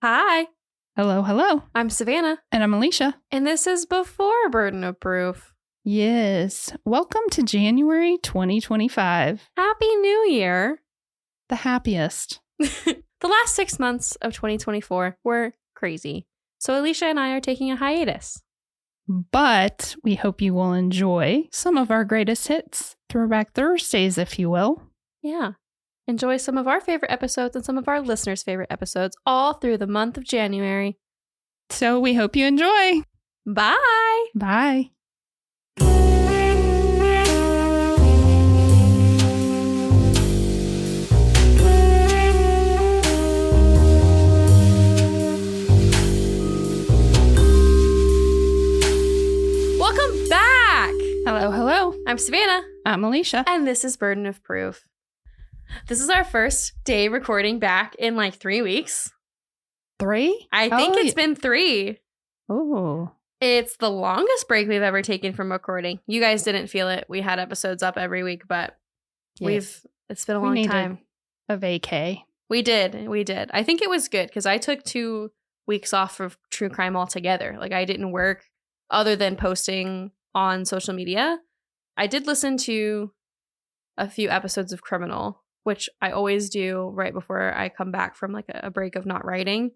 Hi, Hello, hello. I'm Savannah, And I'm Elysia. and this is Before Burden of Proof. Yes. Welcome to January 2025. Happy New Year. The happiest. The last 6 months of 2024 were crazy, so Elysia and I are taking a hiatus. But we hope you will enjoy some of our greatest hits. Throwback Thursdays, if you will. Yeah. Enjoy some of our favorite episodes and some of our listeners' favorite episodes all through the month of January. So we hope you enjoy. Bye. Bye. Welcome back. Hello, hello. I'm Savannah, I'm Elysia. and this is Burden of Proof. This is our first day recording back in like 3 weeks. 3? I think it's been 3. Oh. It's the longest break we've ever taken from recording. You guys didn't feel it. We had episodes up every week, but it's been a long time. A vacay. We did. I think it was good because I took 2 weeks off of true crime altogether. Like I didn't work other than posting on social media. I did listen to a few episodes of Criminal, which I always do right before I come back from like a break of not writing,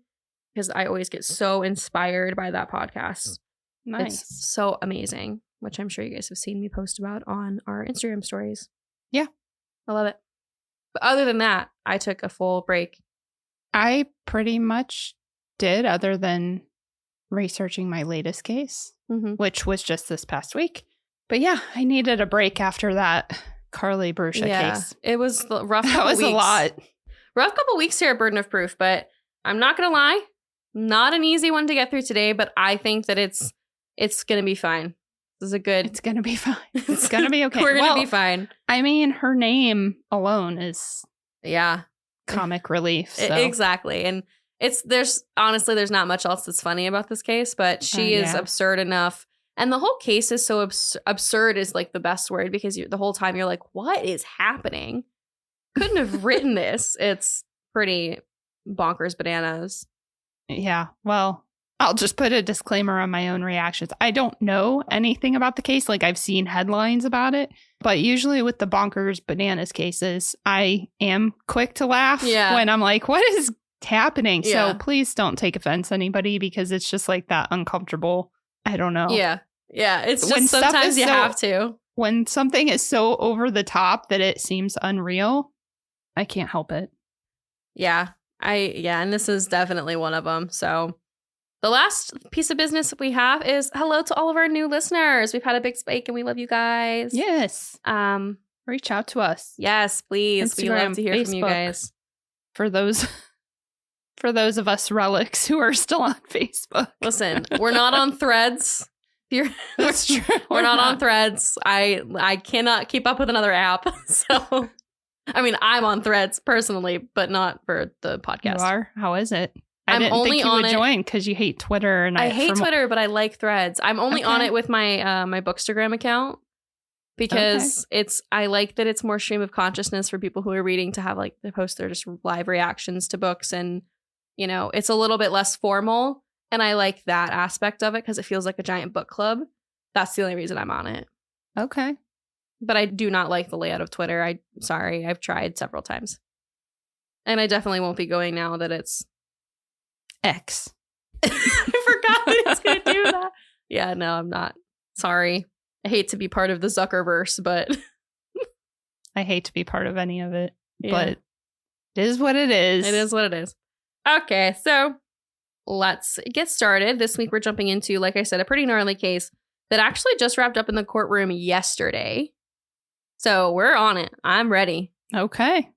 because I always get so inspired by that podcast. Nice. It's so amazing, which I'm sure you guys have seen me post about on our Instagram stories. Yeah. I love it. But other than that, I took a full break. I pretty much did, other than researching my latest case, which was just this past week. But yeah, I needed a break after that Carly Brusha case. It was the rough couple That was weeks. a lot. Rough couple weeks here at Burden of Proof, but I'm not going to lie. Not an easy one to get through today, but I think that it's going to be fine. This is a good... It's going to be fine. It's going to be okay. We're going to be fine. I mean, her name alone is comic relief. So. Exactly. And there's not much else that's funny about this case, but she is absurd enough. And the whole case is so absurd is like the best word, because the whole time you're like, what is happening? Couldn't have written this. It's pretty bonkers bananas. Yeah. Well, I'll just put a disclaimer on my own reactions. I don't know anything about the case. Like I've seen headlines about it, but usually with the bonkers bananas cases, I am quick to laugh when I'm like, what is happening? Yeah. So please don't take offense, anybody, because it's just like that uncomfortable. I don't know. Yeah. It's just when sometimes you have to. When something is so over the top that it seems unreal, I can't help it. Yeah. And this is definitely one of them. So the last piece of business we have is hello to all of our new listeners. We've had a big spike and we love you guys. Yes. Reach out to us. Yes, please. Instagram, we love to hear Facebook, from you guys. For those of us relics who are still on Facebook. Listen, we're not on Threads. That's true. We're not on Threads. I cannot keep up with another app. So, I mean, I'm on Threads personally, but not for the podcast. You are? How is it? I I'm didn't only think you on would join because you hate Twitter. And I hate Twitter, but I like Threads. I'm only on it with my my Bookstagram account because I like that it's more stream of consciousness for people who are reading to have like they post their just live reactions to books, and you know, it's a little bit less formal. And I like that aspect of it because it feels like a giant book club. That's the only reason I'm on it. Okay. But I do not like the layout of Twitter. I've tried several times. And I definitely won't be going now that it's X. I forgot that it's going to do that. Yeah, no, I'm not. Sorry. I hate to be part of the Zuckerverse, but I hate to be part of any of it. Yeah. But it is what it is. It is what it is. Okay, so let's get started. This week we're jumping into, like I said, a pretty gnarly case that actually just wrapped up in the courtroom yesterday. So we're on it. I'm ready. Okay.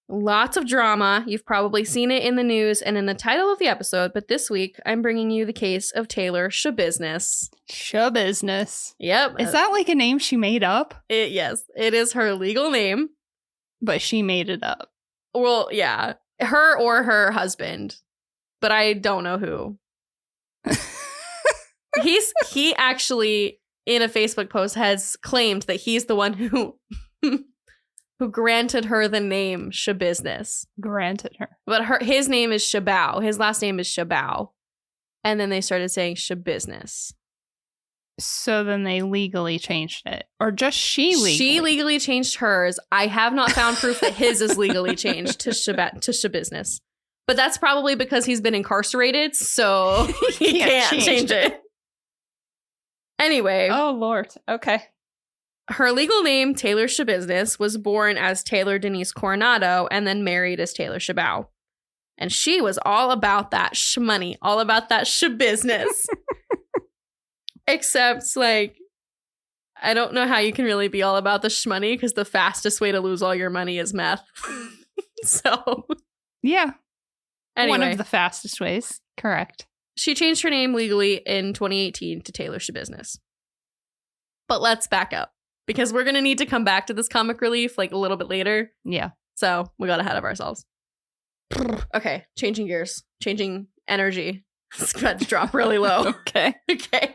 Lots of drama. You've probably seen it in the news and in the title of the episode, but this week I'm bringing you the case of Taylor Schabusiness. Schabusiness. Yep. Is that like a name she made up? Yes, it is her legal name. But she made it up. Well, yeah. Her or her husband, but I don't know who. He actually in a Facebook post has claimed that he's the one who who granted her the name Schabusiness. Granted her. But his name is Shabao. His last name is Shabao. And then they started saying Schabusiness. So then they legally changed it. Or just she legally? She legally changed hers. I have not found proof that his is legally changed to Schabusiness. But that's probably because he's been incarcerated, so he can't change it. Anyway. Oh, Lord. Okay. Her legal name, Taylor Schabusiness, was born as Taylor Denise Coronado and then married as Taylor Shabao. And she was all about that shmoney, all about that Schabusiness. Except, like, I don't know how you can really be all about the shmoney because the fastest way to lose all your money is meth. So. Yeah. Anyway. One of the fastest ways. Correct. She changed her name legally in 2018 to Taylor Schabusiness. But let's back up because we're going to need to come back to this comic relief like a little bit later. Yeah. So we got ahead of ourselves. Okay. Changing gears. Changing energy. It's about to drop really low. Okay. Okay.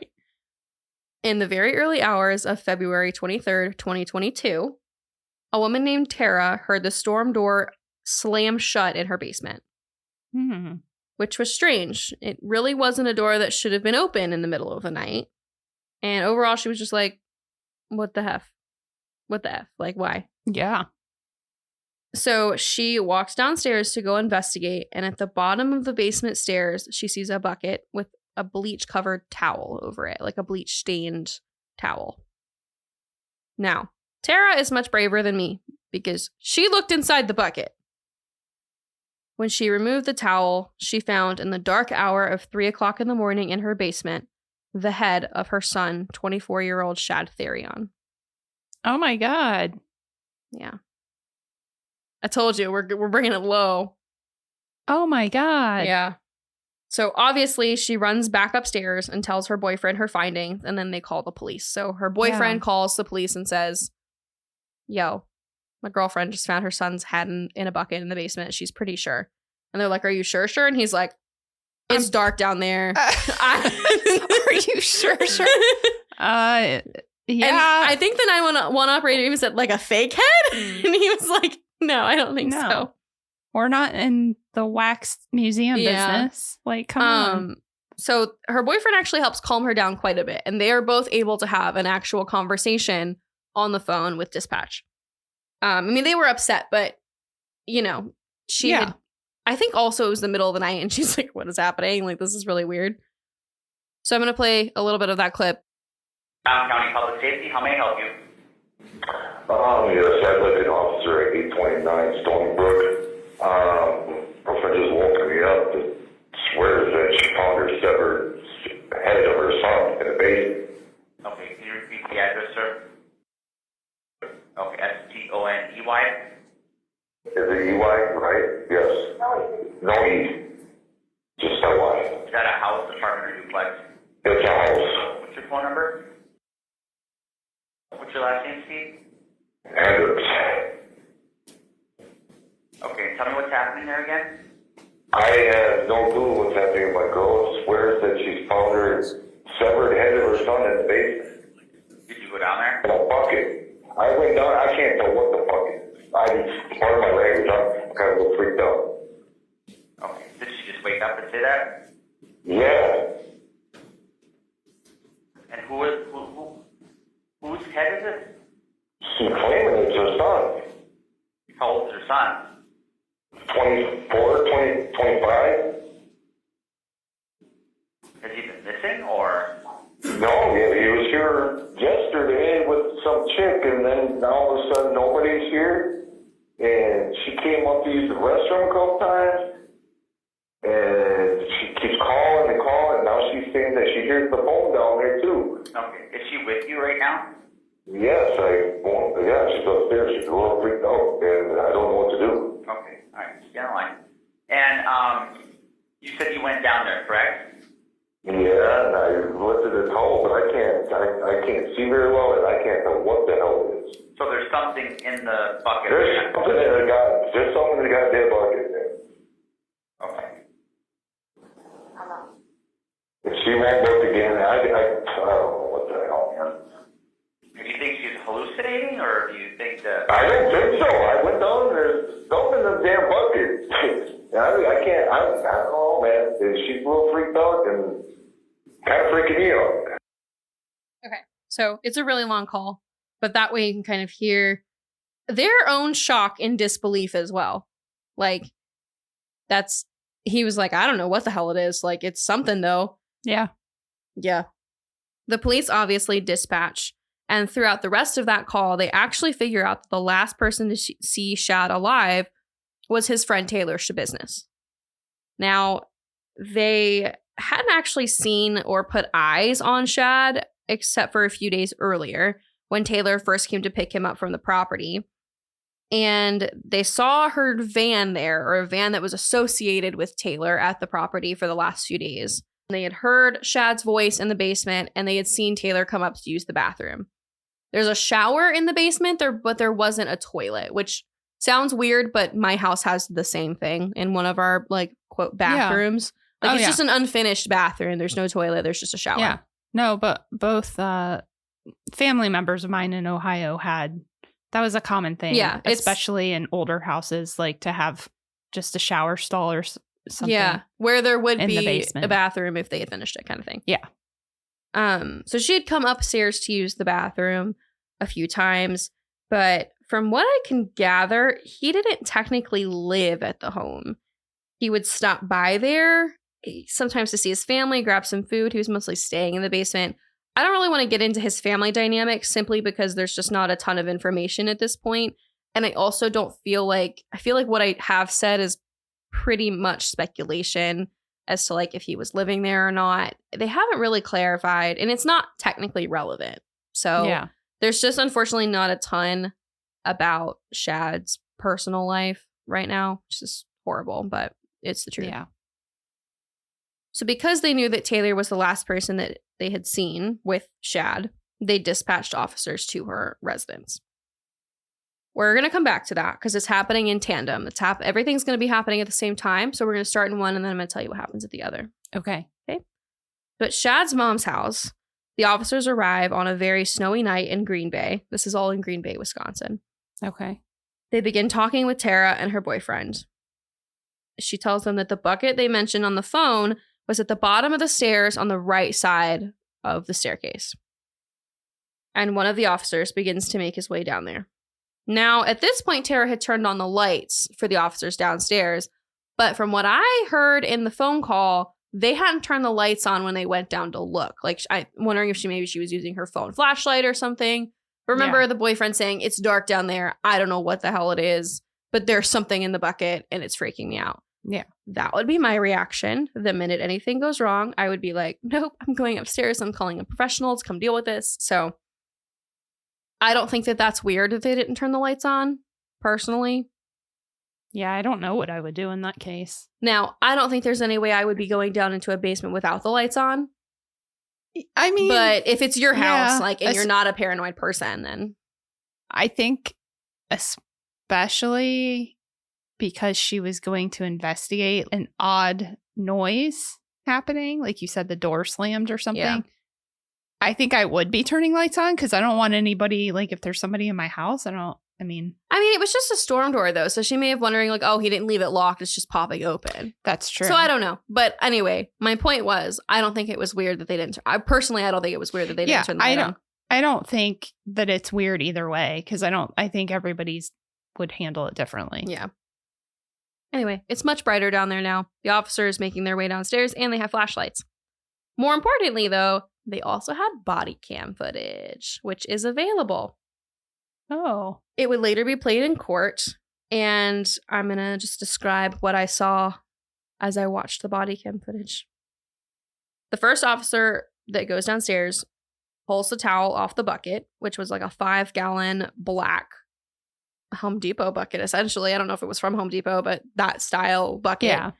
In the very early hours of February 23rd, 2022, a woman named Tara heard the storm door slam shut in her basement. Which was strange. It really wasn't a door that should have been open in the middle of the night. And overall, she was just like, what the F? What the F? Like, why? Yeah. So she walks downstairs to go investigate. And at the bottom of the basement stairs, she sees a bucket with a bleach-covered towel over it, like a bleach-stained towel. Now, Tara is much braver than me because she looked inside the bucket. When she removed the towel, she found in the dark hour of 3 o'clock in the morning in her basement, the head of her son, 24-year-old Shad Thyrion. Oh my God. Yeah. I told you, we're bringing it low. Oh my God. Yeah. So obviously she runs back upstairs and tells her boyfriend her findings, and then they call the police. So her boyfriend calls the police and says, yo, my girlfriend just found her son's head in a bucket in the basement. She's pretty sure. And they're like, are you sure? Sure. And he's like, it's dark down there. Are you sure? Sure. Yeah. And I think the 911 operator even said, like, a fake head? And he was like, no, I don't think so. We're not in the wax museum business. Like, come on. So her boyfriend actually helps calm her down quite a bit. And they are both able to have an actual conversation on the phone with dispatch. I mean, they were upset, but, you know, she had, I think also it was the middle of the night and she's like, what is happening? Like, this is really weird. So I'm going to play a little bit of that clip. County Public Safety, how may I help you? Yes, I'd like an officer at 829 Stony Brook. Girlfriend just woken me up that swears that she found her severed head of her son in a basement. Okay, can you repeat the address, sir? Okay, S-T-O-N-E-Y? Is it EY, right? Yes. No E. Just Y. Is that a house, apartment, or duplex? It's a house. What's your phone number? What's your last name, Steve? Anders. Okay, tell me what's happening there again. I have no clue what's happening. My girl swears that she's found her severed head of her son in the basement. Did you go down there? In a bucket. I went down. I can't tell what the fuck it is. Part of my language. I'm kind of a little freaked out. Okay, did she just wake up and say that? Yeah. And whose head is it? She's claiming it's her son. How old is her son? 24, 25. Has he been missing, or? No, yeah, he was here yesterday with some chick, and then all of a sudden nobody's here. And she came up to use the restroom a couple times, and she keeps calling and calling. Now she's saying that she hears the phone down there too. Okay, is she with you right now? Yes, she's upstairs. She's a little freaked out, and I don't know what to do. Okay, all right, stay on the line. And you said you went down there, correct? Yeah, and I lifted the towel, but I can't see very well, and I can't tell what the hell it is. So there's something in the bucket. There's something in the goddamn bucket there. Okay. If she won't look again, I don't know what the hell, man. Do you think she's hallucinating, or do you think that? I don't think so. I went down there's something in the damn bucket. I can't, I don't know, man. She's a little freaked out and kind of freaking me out. Okay, so it's a really long call, but that way you can kind of hear their own shock and disbelief as well. Like, he was like, I don't know what the hell it is. Like, it's something though. Yeah. Yeah. The police obviously dispatch, and throughout the rest of that call, they actually figure out that the last person to see Shad alive was his friend Taylor Schabusiness. Now, they hadn't actually seen or put eyes on Shad except for a few days earlier when Taylor first came to pick him up from the property. And they saw her van there, or a van that was associated with Taylor at the property for the last few days. They had heard Shad's voice in the basement, and they had seen Taylor come up to use the bathroom. There's a shower in the basement, but there wasn't a toilet, which sounds weird, but my house has the same thing in one of our, like, quote, bathrooms. Yeah. Like, it's just an unfinished bathroom. There's no toilet. There's just a shower. Yeah. No, but both family members of mine in Ohio that was a common thing. Yeah. Especially in older houses, like to have just a shower stall or something. Yeah. Where there would be a bathroom if they had finished it, kind of thing. Yeah. So she had come upstairs to use the bathroom a few times, but from what I can gather, he didn't technically live at the home. He would stop by there sometimes to see his family, grab some food. He was mostly staying in the basement. I don't really want to get into his family dynamics simply because there's just not a ton of information at this point. And I also don't feel like what I have said is pretty much speculation as to like if he was living there or not. They haven't really clarified, and it's not technically relevant. So yeah. There's just unfortunately not a ton about Shad's personal life right now, which is horrible, but it's the truth. Yeah. So because they knew that Taylor was the last person that they had seen with Shad, they dispatched officers to her residence. We're going to come back to that because it's happening in tandem. Everything's going to be happening at the same time. So we're going to start in one, and then I'm going to tell you what happens at the other. Okay. But Shad's mom's house, the officers arrive on a very snowy night in Green Bay. This is all in Green Bay, Wisconsin. Okay. They begin talking with Tara and her boyfriend. She tells them that the bucket they mentioned on the phone was at the bottom of the stairs on the right side of the staircase. And one of the officers begins to make his way down there. Now, at this point, Tara had turned on the lights for the officers downstairs. But from what I heard in the phone call, they hadn't turned the lights on when they went down to look. Like, I'm wondering if she was using her phone flashlight or something. Remember the boyfriend saying, it's dark down there. I don't know what the hell it is, but there's something in the bucket and it's freaking me out. Yeah. That would be my reaction. The minute anything goes wrong, I would be like, nope, I'm going upstairs. I'm calling a professional to come deal with this. So I don't think that that's weird that they didn't turn the lights on, personally. Yeah, I don't know what I would do in that case. Now, I don't think there's any way I would be going down into a basement without the lights on. I mean, but if it's your house, and you're not a paranoid person, then I think especially because she was going to investigate an odd noise happening, like you said, the door slammed or something. Yeah. I think I would be turning lights on because I don't want anybody, like if there's somebody in my house, I mean, it was just a storm door though. So she may have wondering like, oh, he didn't leave it locked. It's just popping open. That's true. So I don't know. But anyway, my point was, I don't think it was weird that they didn't. I don't think it was weird that they didn't turn the light on. I don't think that it's weird either way because I think everybody's would handle it differently. Yeah. Anyway, it's much brighter down there now. The officers making their way downstairs and they have flashlights. More importantly, though, they also had body cam footage, which is available. Oh. It would later be played in court, and I'm going to just describe what I saw as I watched the body cam footage. The first officer that goes downstairs pulls the towel off the bucket, which was like a 5-gallon black Home Depot bucket, essentially. I don't know if it was from Home Depot, but that style bucket. Yeah.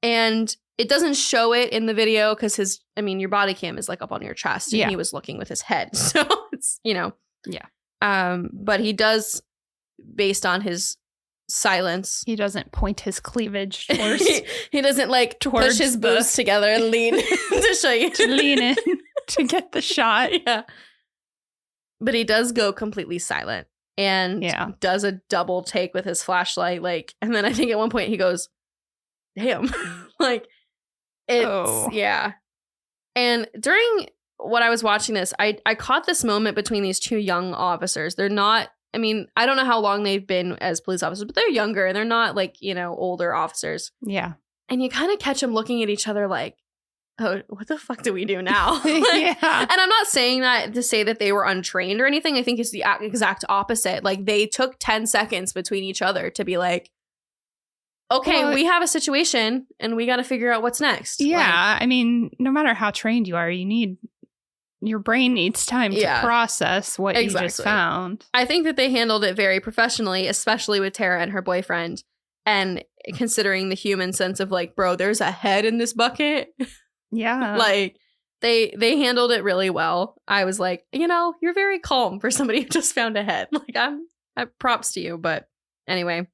And it doesn't show it in the video because your body cam is like up on your chest and he was looking with his head. So it's, Yeah. But he does, based on his silence. He doesn't point his cleavage towards. he doesn't push his boobs together and lean to show you. To lean in to get the shot. Yeah. But he does go completely silent and does a double take with his flashlight. Like, and then I think at one point he goes, damn. Like, it's, yeah. And during what I was watching this, I caught this moment between these two young officers. They're not, I mean, I don't know how long they've been as police officers, but they're younger and they're not like, you know, older officers. Yeah. And you kind of catch them looking at each other like, oh, what the fuck do we do now? Like, Yeah. And I'm not saying that to say that they were untrained or anything. I think it's the exact opposite. Like, they took 10 seconds between each other to be like, okay, well, we have a situation and we got to figure out what's next. Yeah. Like, I mean, no matter how trained you are, your brain needs time to process what you just found. I think that they handled it very professionally, especially with Tara and her boyfriend. And considering the human sense of like, bro, there's a head in this bucket. Yeah. Like, they handled it really well. I was like, you know, you're very calm for somebody who just found a head. Like, I props to you. But anyway,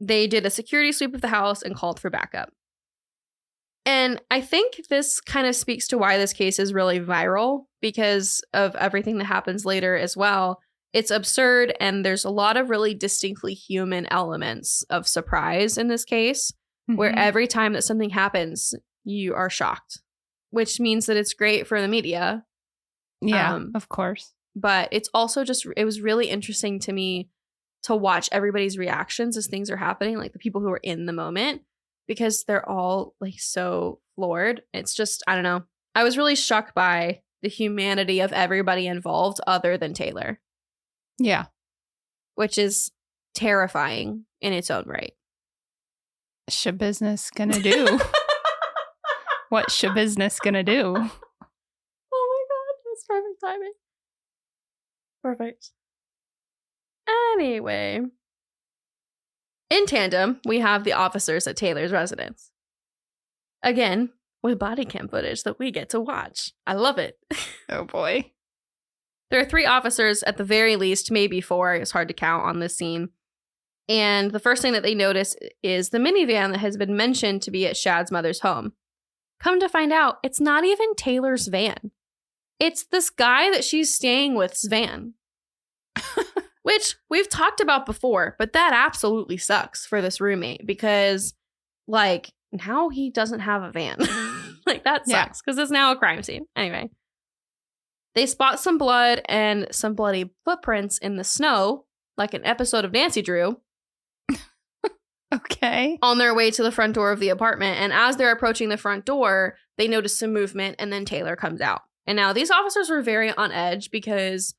they did a security sweep of the house and called for backup. And I think this kind of speaks to why this case is really viral because of everything that happens later as well. It's absurd, and there's a lot of really distinctly human elements of surprise in this case, where every time that something happens, you are shocked, which means that it's great for the media. Yeah, of course. But it's also just, it was really interesting to me to watch everybody's reactions as things are happening, like the people who are in the moment, because they're all like so floored. It's just, I don't know. I was really shocked by the humanity of everybody involved other than Taylor. Yeah. Which is terrifying in its own right. Schabusiness gonna do? What Schabusiness gonna do? Oh my god, that's perfect timing. Perfect. Anyway. In tandem, we have the officers at Taylor's residence. Again, with body cam footage that we get to watch. I love it. Oh boy. There are 3 officers at the very least, maybe 4. It's hard to count on this scene. And the first thing that they notice is the minivan that has been mentioned to be at Shad's mother's home. Come to find out, it's not even Taylor's van. It's this guy that she's staying with's van. Which we've talked about before, but that absolutely sucks for this roommate because, like, now he doesn't have a van. Like, that sucks because it's now a crime scene. Anyway. They spot some blood and some bloody footprints in the snow, like an episode of Nancy Drew. Okay. On their way to the front door of the apartment. And as they're approaching the front door, they notice some movement and then Taylor comes out. And now these officers were very on edge because,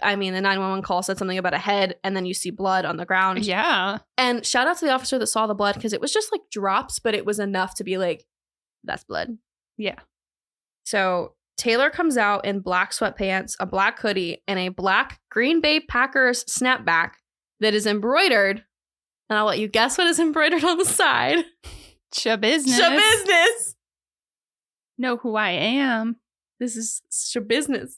I mean, the 911 call said something about a head and then you see blood on the ground. Yeah. And shout out to the officer that saw the blood because it was just like drops, but it was enough to be like, that's blood. Yeah. So Taylor comes out in black sweatpants, a black hoodie, and a black Green Bay Packers snapback that is embroidered. And I'll let you guess what is embroidered on the side. Schabusiness. Schabusiness. Know who I am. This is Schabusiness.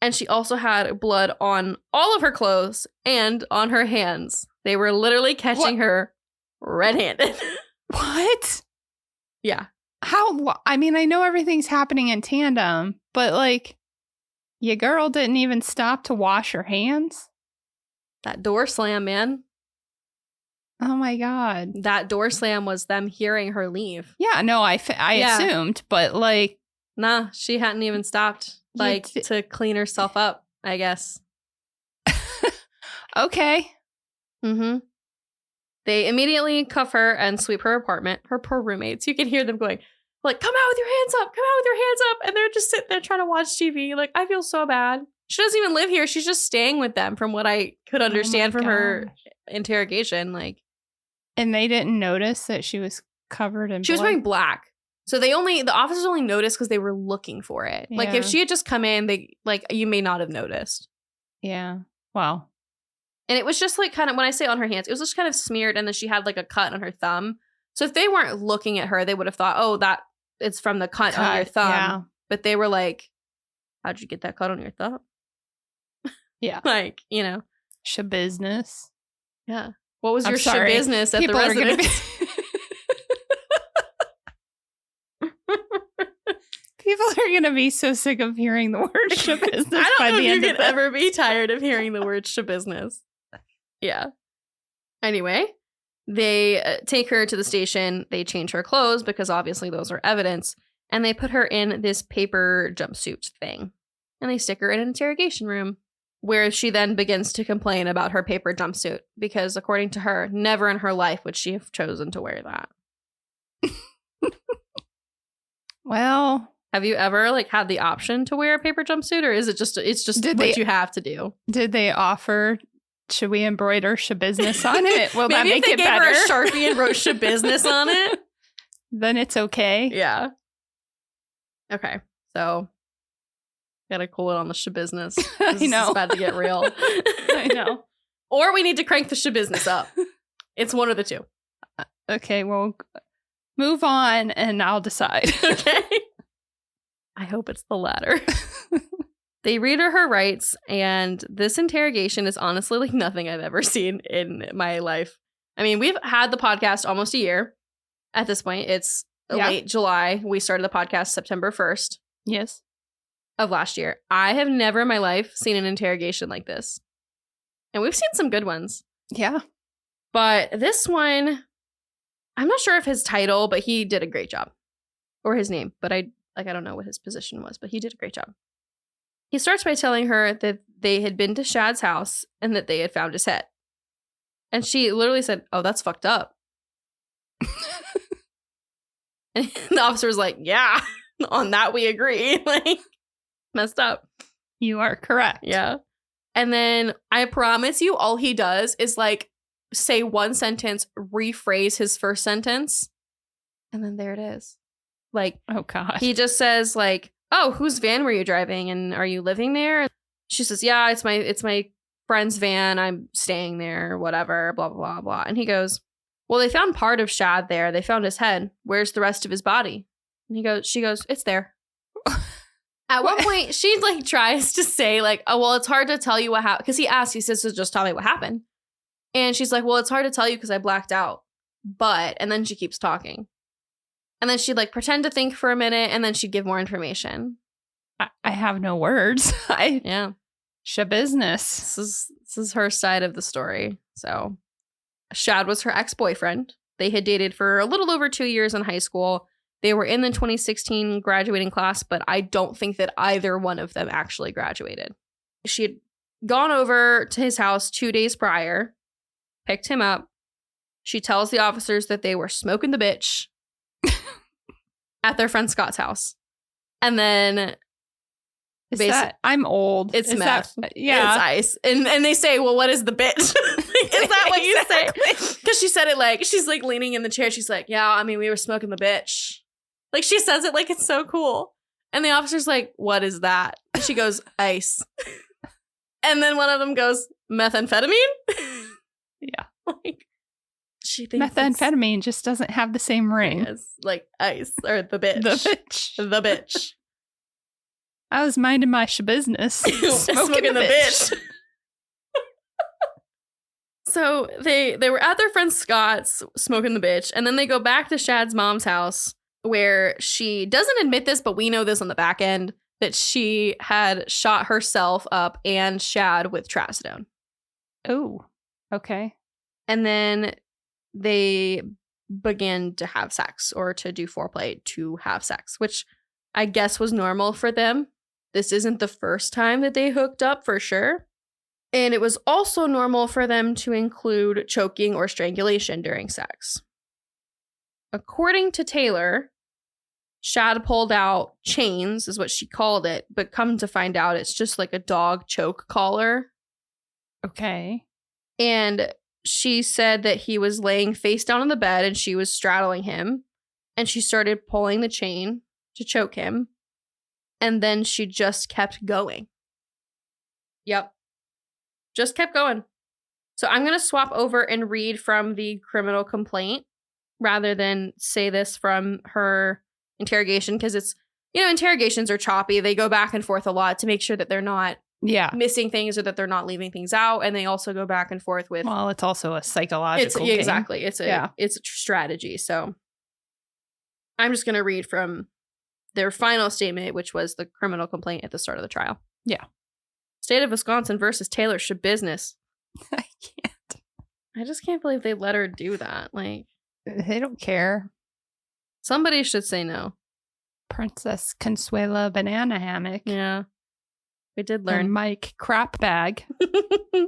And she also had blood on all of her clothes and on her hands. They were literally catching her red-handed. What? Yeah. How? I mean, I know everything's happening in tandem, but like, your girl didn't even stop to wash her hands? That door slam, man. Oh my God. That door slam was them hearing her leave. Yeah, no, I assumed, but like. Nah, she hadn't even stopped, like, to clean herself up, I guess. Okay. Mm-hmm. They immediately cuff her and sweep her apartment. Her poor roommates. You can hear them going, like, come out with your hands up, come out with your hands up. And they're just sitting there trying to watch TV. Like, I feel so bad. She doesn't even live here. She's just staying with them from what I could understand from her interrogation. Like, and they didn't notice that she was covered in blood? She was wearing black. So the officers only noticed because they were looking for it. Yeah. Like, if she had just come in, you may not have noticed. Yeah. Wow. And it was just like kind of, when I say on her hands, it was just kind of smeared and then she had like a cut on her thumb. So if they weren't looking at her, they would have thought, oh, that it's from the cut on your thumb. Yeah. But they were like, how'd you get that cut on your thumb? Yeah. Like, you know. Schabusiness. Yeah. What was your sorry. Schabusiness at People the are gonna residence? People People are going to be so sick of hearing the word Schabusiness I by don't know the if end you of could it. ever be tired of hearing the word Schabusiness. Yeah. Anyway, they take her to the station. They change her clothes because obviously those are evidence. And they put her in this paper jumpsuit thing. And they stick her in an interrogation room where she then begins to complain about her paper jumpsuit because according to her, never in her life would she have chosen to wear that. Well, have you ever like had the option to wear a paper jumpsuit, or is it just what you have to do? did they offer, should we embroider Schabusiness on it? Will that Maybe make if they it gave better? her a Sharpie and wrote Schabusiness on it. Then it's okay. Yeah. Okay. So gotta cool it on the Schabusiness. I This know. is about to get real. I know. Or we need to crank the Schabusiness up. It's one of the two. Okay, well, move on and I'll decide. Okay. I hope it's the latter. They read her rights, and this interrogation is honestly like nothing I've ever seen in my life. I mean, we've had the podcast almost a year at this point. It's late July. We started the podcast September 1st Yes. of last year. I have never in my life seen an interrogation like this. And we've seen some good ones. Yeah. But this one, I'm not sure if his title, but he did a great job. Or his name, but I don't know what his position was, but he did a great job. He starts by telling her that they had been to Shad's house and that they had found his head. And she literally said, "Oh, that's fucked up." And the officer was like, "Yeah, on that we agree." Like, messed up. You are correct. Yeah. And then I promise you, all he does is like say one sentence, rephrase his first sentence, and then there it is. Like, Oh, God. he just says like, "Oh, whose van were you driving, and are you living there?" She says, "Yeah, it's my friend's van. I'm staying there, whatever, blah, blah, blah, blah." And he goes, "Well, they found part of Shad there. They found his head. Where's the rest of his body?" And she goes, "It's there." At one point, she like tries to say like, "Oh, well, it's hard to tell you what happened." Because he says, "So just tell me what happened." And she's like, "Well, it's hard to tell you because I blacked out." But, and then she keeps talking. And then she'd like pretend to think for a minute, and then she'd give more information. I have no words. Yeah. Schabusiness. This is her side of the story. So Shad was her ex-boyfriend. They had dated for a little over 2 years in high school. They were in the 2016 graduating class, but I don't think that either one of them actually graduated. She had gone over to his house 2 days prior, picked him up. She tells the officers that they were smoking the bitch at their friend Scott's house. And then I'm old. it's Is meth. Yeah. It's ice. And they say, "Well, what is the bitch?" Is that what you say? Because she said it like, she's like leaning in the chair. She's like, "Yeah, I mean, we were smoking the bitch." Like, she says it like it's so cool. And the officer's like, "What is that?" And she goes, "Ice." And then one of them goes, "Methamphetamine?" Yeah. Like, she thinks Methamphetamine just doesn't have the same ring. it's like ice or the bitch. The bitch. The bitch. I was minding my Schabusiness. Smoking the bitch. So they were at their friend Scott's smoking the bitch, and then they go back to Shad's mom's house where she doesn't admit this, but we know this on the back end, that she had shot herself up and Shad with trazodone. Oh, okay. And then they began to have sex, or to do foreplay to have sex, which I guess was normal for them. This isn't the first time that they hooked up for sure. And it was also normal for them to include choking or strangulation during sex. According to Taylor, Shad pulled out chains, is what she called it, but come to find out it's just like a dog choke collar. Okay. And she said that he was laying face down on the bed and she was straddling him. And she started pulling the chain to choke him. And then she just kept going. Yep. Just kept going. So I'm going to swap over and read from the criminal complaint rather than say this from her interrogation, because it's, interrogations are choppy. They go back and forth a lot to make sure that they're not missing things or that they're not leaving things out. And they also go back and forth with. Well, it's also a psychological thing. Exactly. It's a strategy. So I'm just going to read from their final statement, which was the criminal complaint at the start of the trial. Yeah. State of Wisconsin versus Taylor Schabusiness. I can't. I just can't believe they let her do that. Like, They don't care. somebody should say no. Princess Consuela Banana Hammock. Yeah. We did And learn. Mike Crap Bag.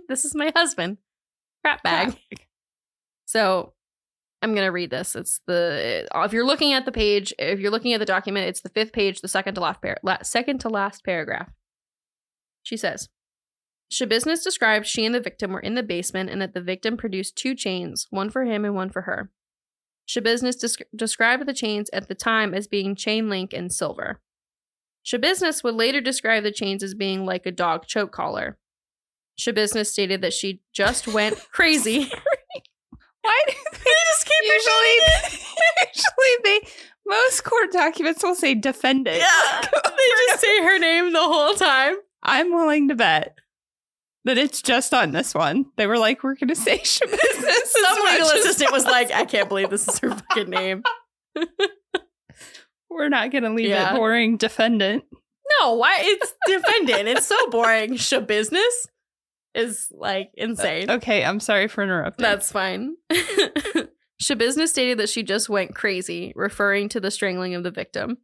This is my husband. Crap bag. So I'm going to read this. It's if you're looking at the page, if you're looking at the document, it's the 5th page, the second to last paragraph. She says, Schabusiness described she and the victim were in the basement and that the victim produced 2 chains, one for him and one for her. Schabusiness described the chains at the time as being chain link and silver. Schabusiness would later describe the chains as being like a dog choke collar. Schabusiness stated that she just went crazy. Why do they just keep usually most court documents will say defendant. Yeah, they just say her name the whole time. I'm willing to bet that it's just on this one. They were like, we're going to say Schabusiness. Some legal assistant was like, I can't believe this is her fucking name. We're not going to leave Yeah. it boring defendant. No, why? It's defendant. It's so boring. Schabusiness is like insane. Okay, I'm sorry for interrupting. That's fine. Schabusiness stated that she just went crazy, referring to the strangling of the victim.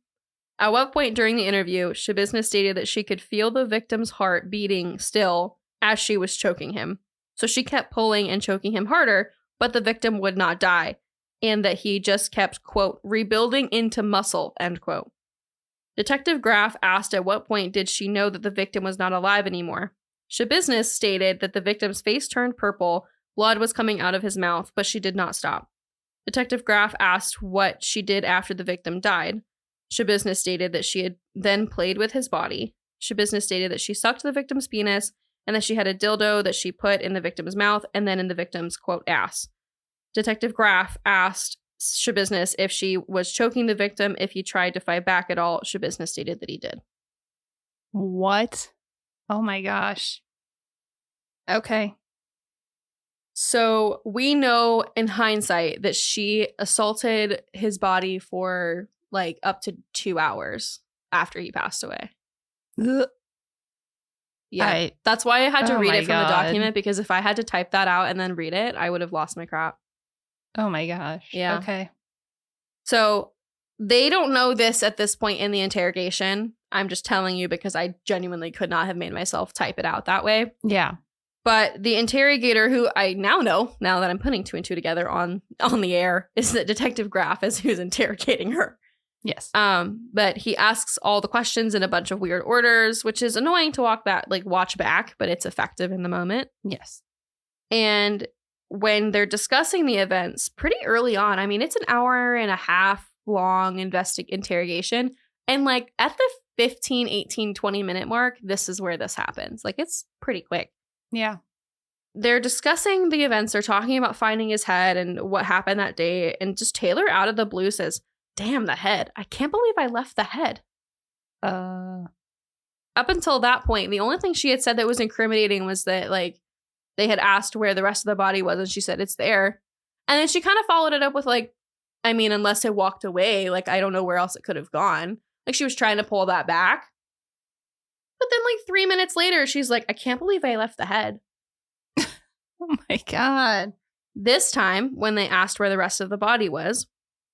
At what point during the interview, Schabusiness stated that she could feel the victim's heart beating still as she was choking him. So she kept pulling and choking him harder, but the victim would not die, and that he just kept, quote, rebuilding into muscle, end quote. Detective Graff asked at what point did she know that the victim was not alive anymore. Schabusiness stated that the victim's face turned purple, blood was coming out of his mouth, but she did not stop. Detective Graff asked what she did after the victim died. Schabusiness stated that she had then played with his body. Schabusiness stated that she sucked the victim's penis and that she had a dildo that she put in the victim's mouth and then in the victim's, quote, ass. Detective Graff asked Schabusiness if she was choking the victim if he tried to fight back at all. Schabusiness stated that he did. What? Oh my gosh. Okay. So we know in hindsight that she assaulted his body for like up to 2 hours after he passed away. Ugh. Yeah. That's why I had to Oh read my it from the God. document, because if I had to type that out and then read it, I would have lost my crap. Oh my gosh. Yeah. Okay. So they don't know this at this point in the interrogation. I'm just telling you because I genuinely could not have made myself type it out that way. Yeah. But the interrogator, who I now know, now that I'm putting 2 and 2 together on the air, is that Detective Graff is who's interrogating her. Yes. But he asks all the questions in a bunch of weird orders, which is annoying to watch back, but it's effective in the moment. Yes. And when they're discussing the events pretty early on, I mean, it's an hour and a half long interrogation. And like at the 15, 18, 20 minute mark, this is where this happens. Like it's pretty quick. Yeah. They're discussing the events. They're talking about finding his head and what happened that day. And just Taylor out of the blue says, damn, the head. I can't believe I left the head. Up until that point, the only thing she had said that was incriminating was that like they had asked where the rest of the body was, and she said it's there. And then she kind of followed it up with like, I mean, unless it walked away, like I don't know where else it could have gone. Like she was trying to pull that back. But then like 3 minutes later, she's like, I can't believe I left the head. Oh my God. This time, when they asked where the rest of the body was,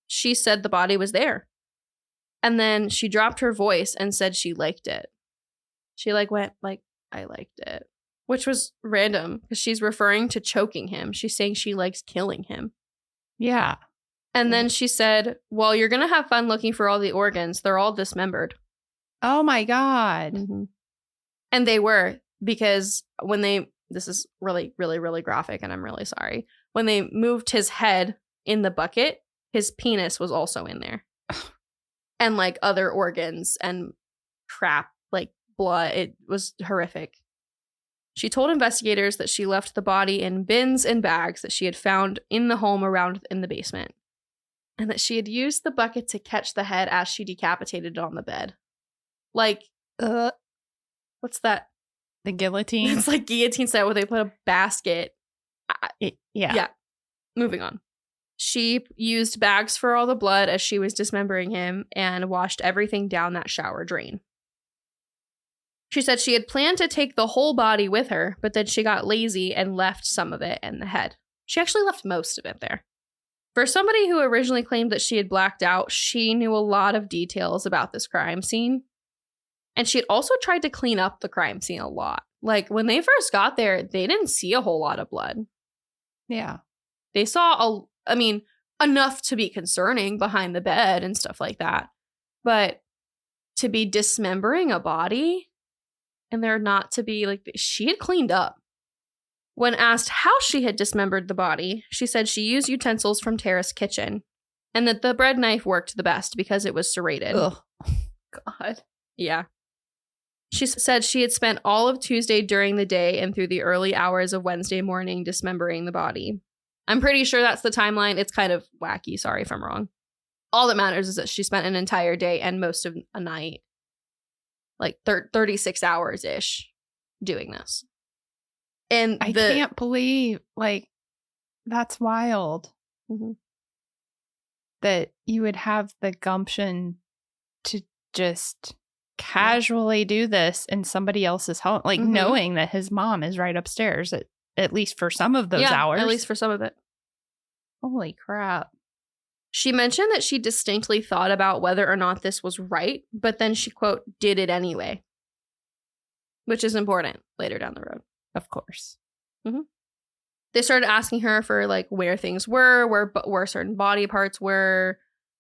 she said the body was there. And then she dropped her voice and said she liked it. She like went like, I liked it. Which was random because she's referring to choking him. She's saying she likes killing him. Yeah. And then she said, well, you're going to have fun looking for all the organs. They're all dismembered. Oh my God. Mm-hmm. And they were, because when this is really, really, really graphic and I'm really sorry. When they moved his head in the bucket, his penis was also in there. And like other organs and crap, like blood. It was horrific. She told investigators that she left the body in bins and bags that she had found in the home around in the basement. And that she had used the bucket to catch the head as she decapitated it on the bed. Like, what's that? The guillotine. It's like guillotine style where they put a basket. Yeah. Moving on. She used bags for all the blood as she was dismembering him and washed everything down that shower drain. She said she had planned to take the whole body with her, but then she got lazy and left some of it in the head. She actually left most of it there. For somebody who originally claimed that she had blacked out, she knew a lot of details about this crime scene. And she had also tried to clean up the crime scene a lot. Like, when they first got there, they didn't see a whole lot of blood. Yeah. They saw, enough to be concerning behind the bed and stuff like that. But to be dismembering a body and there not to be, like, she had cleaned up. When asked how she had dismembered the body, she said she used utensils from Tara's kitchen and that the bread knife worked the best because it was serrated. Ugh. God. Yeah. She said she had spent all of Tuesday during the day and through the early hours of Wednesday morning dismembering the body. I'm pretty sure that's the timeline. It's kind of wacky. Sorry if I'm wrong. All that matters is that she spent an entire day and most of a night, like 36 hours-ish, doing this. And I can't believe, like, that's wild. Mm-hmm. That you would have the gumption to just casually do this in somebody else's home, like knowing that his mom is right upstairs, at least for some of those hours. At least for some of it. Holy crap. She mentioned that she distinctly thought about whether or not this was right, but then she, quote, did it anyway. Which is important later down the road. Of course. Mm-hmm. They started asking her for, like, where things were, where certain body parts were.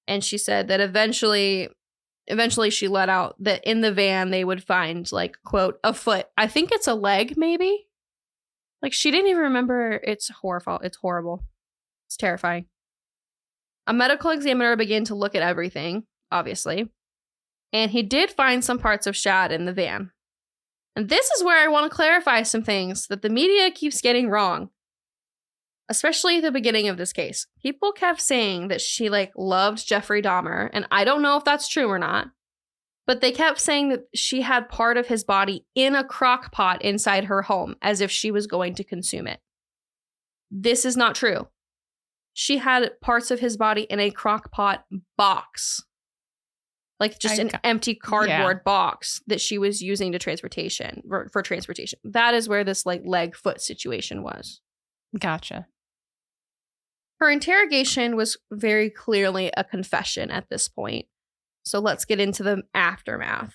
And she said that eventually she let out that in the van they would find, like, quote, a foot. I think it's a leg, maybe. Like, she didn't even remember. It's horrible. It's horrible. It's terrifying. A medical examiner began to look at everything, obviously. And he did find some parts of Shad in the van. And this is where I want to clarify some things that the media keeps getting wrong. Especially at the beginning of this case. People kept saying that she, like, loved Jeffrey Dahmer. And I don't know if that's true or not. But they kept saying that she had part of his body in a crock pot inside her home as if she was going to consume it. This is not true. She had parts of his body in a crock pot box. Like just an empty cardboard box that she was using to for transportation. That is where this, like, leg foot situation was. Gotcha. Her interrogation was very clearly a confession at this point. So let's get into the aftermath.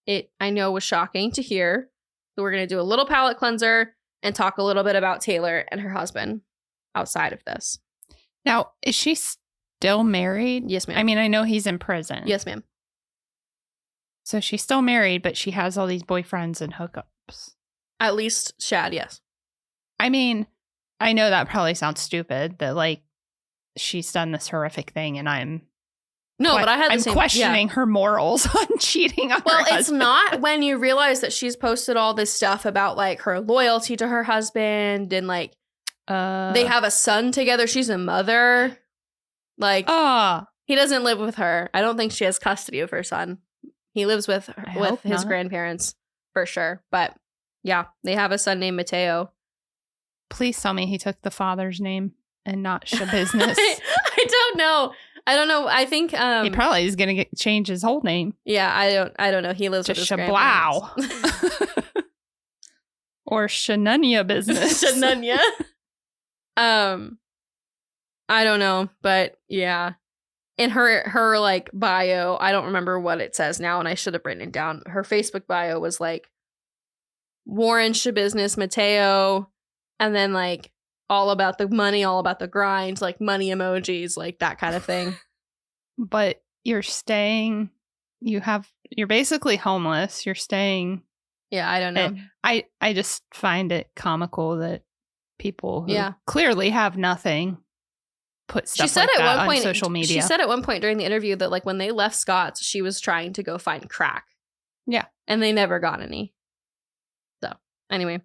It, I know, was shocking to hear. So we're going to do a little palate cleanser and talk a little bit about Taylor and her husband outside of this. Now, is she still married? Yes, ma'am. I mean, I know he's in prison. Yes, ma'am. So she's still married, but she has all these boyfriends and hookups. At least Shad, yes. I mean, I know that probably sounds stupid that, like, she's done this horrific thing and I'm questioning her morals on cheating on her husband. Well, it's not when you realize that she's posted all this stuff about, like, her loyalty to her husband and, like, they have a son together. She's a mother. Like, he doesn't live with her. I don't think she has custody of her son. He lives with his grandparents for sure. But yeah, they have a son named Mateo. Please tell me he took the father's name and not Schabusiness. I don't know. I think he probably is going to change his whole name. Yeah, I don't know. He lives with his Shablau. Or Shanunya business. Shanunya. I don't know, but yeah. In her like bio, I don't remember what it says now, and I should have written it down. Her Facebook bio was like Warren Schabusiness Mateo, and then like all about the money, all about the grind, like money emojis, like that kind of thing. But you're basically homeless. You're staying. Yeah, I don't know. I just find it comical that people who clearly have nothing put stuff like that on social media. She said at one point during the interview that, like, when they left Scott's, she was trying to go find crack. Yeah. And they never got any. So, anyway.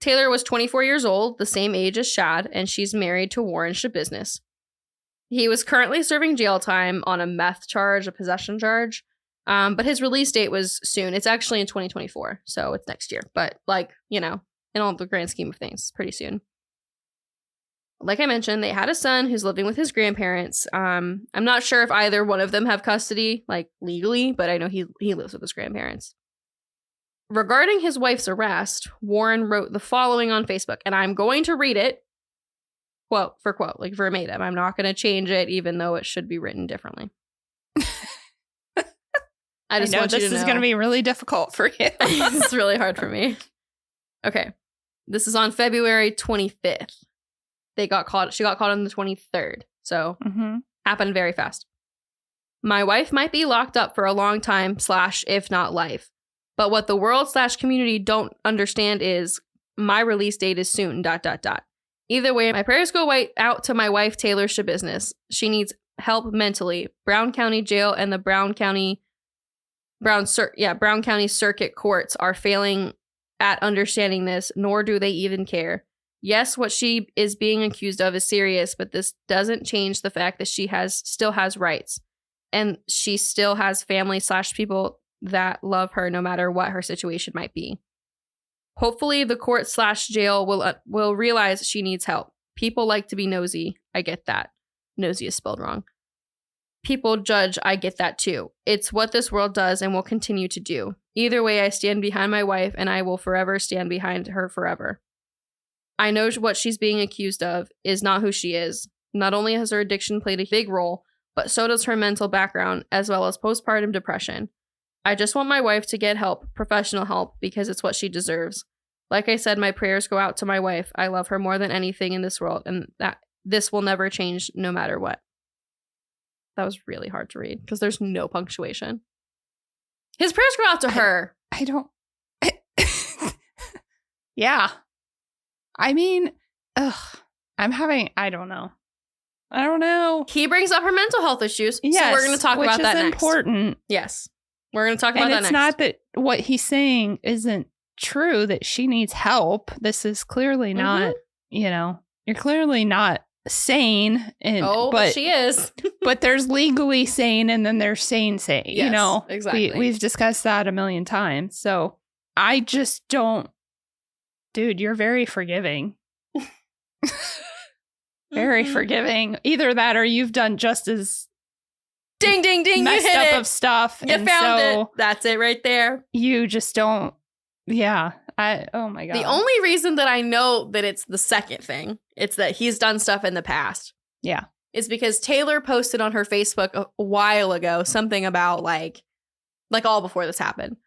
Taylor was 24 years old, the same age as Shad, and she's married to Warren Schabusiness. He was currently serving jail time on a meth charge, a possession charge, but his release date was soon. It's actually in 2024, so it's next year. But, like, you know, in all the grand scheme of things, pretty soon. Like I mentioned, they had a son who's living with his grandparents. I'm not sure if either one of them have custody, like legally, but I know he lives with his grandparents. Regarding his wife's arrest, Warren wrote the following on Facebook, and I'm going to read it quote for quote, like verbatim. I'm not going to change it, even though it should be written differently. I just want you to know this is going to be really difficult for you. It's really hard for me. Okay. This is on February 25th. She got caught on the 23rd. So happened very fast. My wife might be locked up for a long time / if not life. But what the world / community don't understand is my release date is soon ... Either way, my prayers go out to my wife, Taylor Schabusiness. She needs help mentally. Brown County Jail and the Brown County Circuit Courts are failing at understanding this, nor do they even care. Yes, what she is being accused of is serious, but this doesn't change the fact that she still has rights. And she still has family / people that love her no matter what her situation might be. Hopefully the court / jail will realize she needs help. People like to be nosy. I get that. Nosy is spelled wrong. People judge. I get that too. It's what this world does and will continue to do. Either way, I stand behind my wife and I will forever stand behind her forever. I know what she's being accused of is not who she is. Not only has her addiction played a big role, but so does her mental background as well as postpartum depression. I just want my wife to get help, professional help, because it's what she deserves. Like I said, my prayers go out to my wife. I love her more than anything in this world, and that this will never change no matter what. That was really hard to read because there's no punctuation. His prayers go out to her. I don't. Yeah. I mean, I don't know. He brings up her mental health issues. Yes, so we're going to talk about that next. Which is important. Yes. We're going to talk about that next. And it's not that what he's saying isn't true, that she needs help. This is clearly not, you're clearly not sane. But she is. But there's legally sane and then there's sane. Yes, exactly. We've discussed that a million times. So I just don't. Dude, you're very forgiving. Very forgiving. Either that or you've done just as ding, ding, ding, messed you hit up it. Of stuff. You found it. That's it right there. You just don't. Yeah. Oh my God. The only reason that I know that it's the second thing, it's that he's done stuff in the past. Yeah. Is because Taylor posted on her Facebook a while ago something about like all before this happened.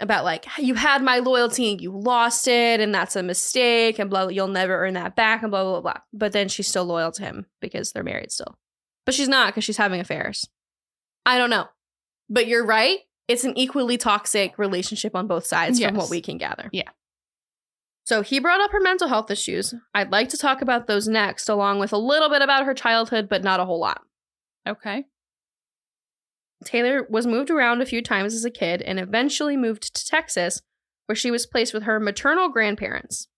About like, you had my loyalty and you lost it and that's a mistake and blah, you'll never earn that back and blah, blah, blah. But then she's still loyal to him because they're married still. But she's not because she's having affairs. I don't know. But you're right. It's an equally toxic relationship on both sides from what we can gather. Yeah. So he brought up her mental health issues. I'd like to talk about those next, along with a little bit about her childhood, but not a whole lot. Okay. Taylor was moved around a few times as a kid and eventually moved to Texas, where she was placed with her maternal grandparents.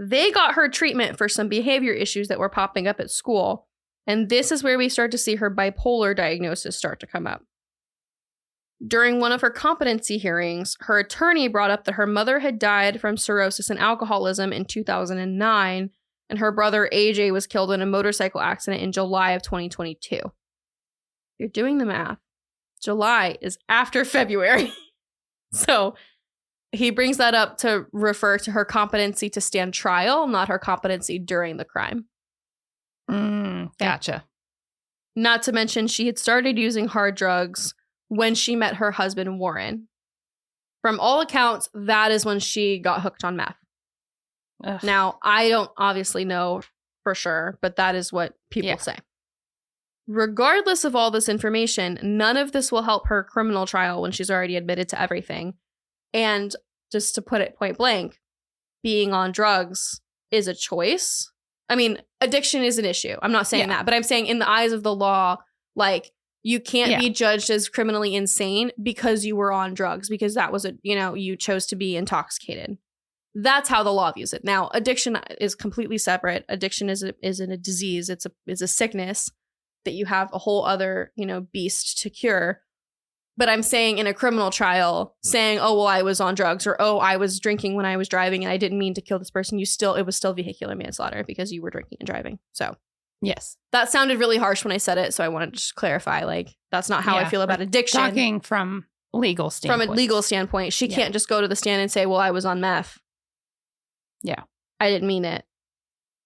They got her treatment for some behavior issues that were popping up at school, and this is where we start to see her bipolar diagnosis start to come up. During one of her competency hearings, her attorney brought up that her mother had died from cirrhosis and alcoholism in 2009, and her brother AJ was killed in a motorcycle accident in July of 2022. You're doing the math. July is after February. So he brings that up to refer to her competency to stand trial, not her competency during the crime. Gotcha. Not to mention she had started using hard drugs when she met her husband, Warren. From all accounts, that is when she got hooked on meth. Ugh. Now, I don't obviously know for sure, but that is what people say. Regardless of all this information, none of this will help her criminal trial when she's already admitted to everything. And just to put it point blank, being on drugs is a choice. I mean, addiction is an issue. I'm not saying that, but I'm saying in the eyes of the law, like, you can't be judged as criminally insane because you were on drugs, because that was you chose to be intoxicated. That's how the law views it. Now, addiction is completely separate. Addiction isn't a disease. It's a sickness that you have a whole other, beast to cure. But I'm saying in a criminal trial, saying, oh, well, I was on drugs, or, oh, I was drinking when I was driving and I didn't mean to kill this person. It was still vehicular manslaughter because you were drinking and driving. So Yes. that sounded really harsh when I said it. So I wanted to just clarify, like, that's not how I feel about addiction. Talking from legal standpoint. From a legal standpoint, she can't just go to the stand and say, well, I was on meth. Yeah. I didn't mean it.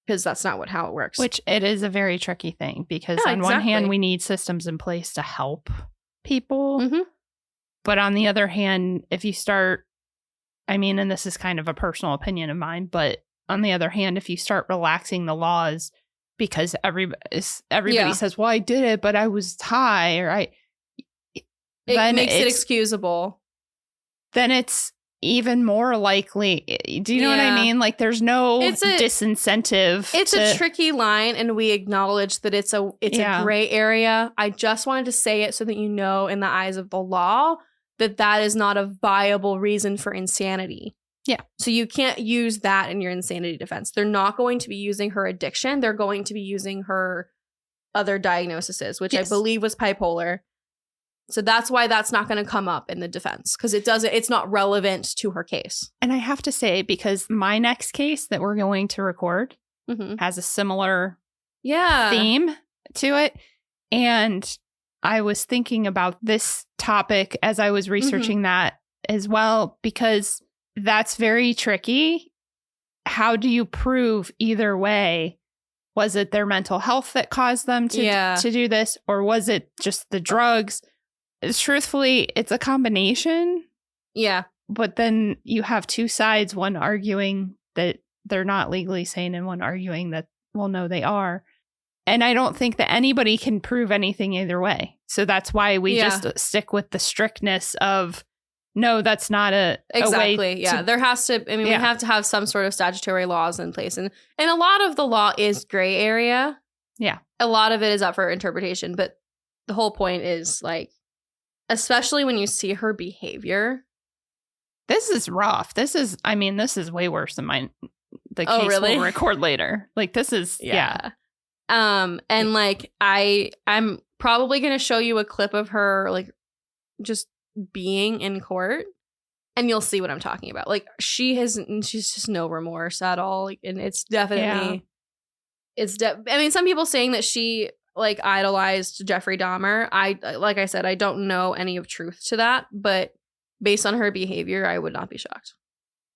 Because that's not how it works. Which it is a very tricky thing because on one hand, we need systems in place to help people. Mm-hmm. But on the other hand, if you start, I mean, and this is kind of a personal opinion of mine, but on the other hand, if you start relaxing the laws because everybody says, well, I did it, but I was high, or it makes it excusable. Then it's even more likely. Do you know what I mean? Like, there's no disincentive. It's a tricky line, and we acknowledge that it's a gray area. I just wanted to say it so that you know, in the eyes of the law, that is not a viable reason for insanity. Yeah. So you can't use that in your insanity defense. They're not going to be using her addiction. They're going to be using her other diagnoses, which I believe was bipolar. So that's why that's not going to come up in the defense, because it's not relevant to her case. And I have to say, because my next case that we're going to record has a similar theme to it. And I was thinking about this topic as I was researching that as well, because that's very tricky. How do you prove either way? Was it their mental health that caused them to do this? Or was it just the drugs? Truthfully, it's a combination. Yeah. But then you have two sides, one arguing that they're not legally sane and one arguing that, well, no, they are. And I don't think that anybody can prove anything either way. So that's why we just stick with the strictness of, no, that's not a way there has to, we have to have some sort of statutory laws in place. And a lot of the law is gray area. Yeah. A lot of it is up for interpretation. But the whole point is, like, especially when you see her behavior. This is rough. This is way worse than the case we'll record later. Like, this is, And like, I'm probably going to show you a clip of her, like, just being in court, and you'll see what I'm talking about. Like, she's just no remorse at all. Like, and it's definitely, some people saying that she, like, idolized Jeffrey Dahmer. Like I said, I don't know any of truth to that, but based on her behavior, I would not be shocked.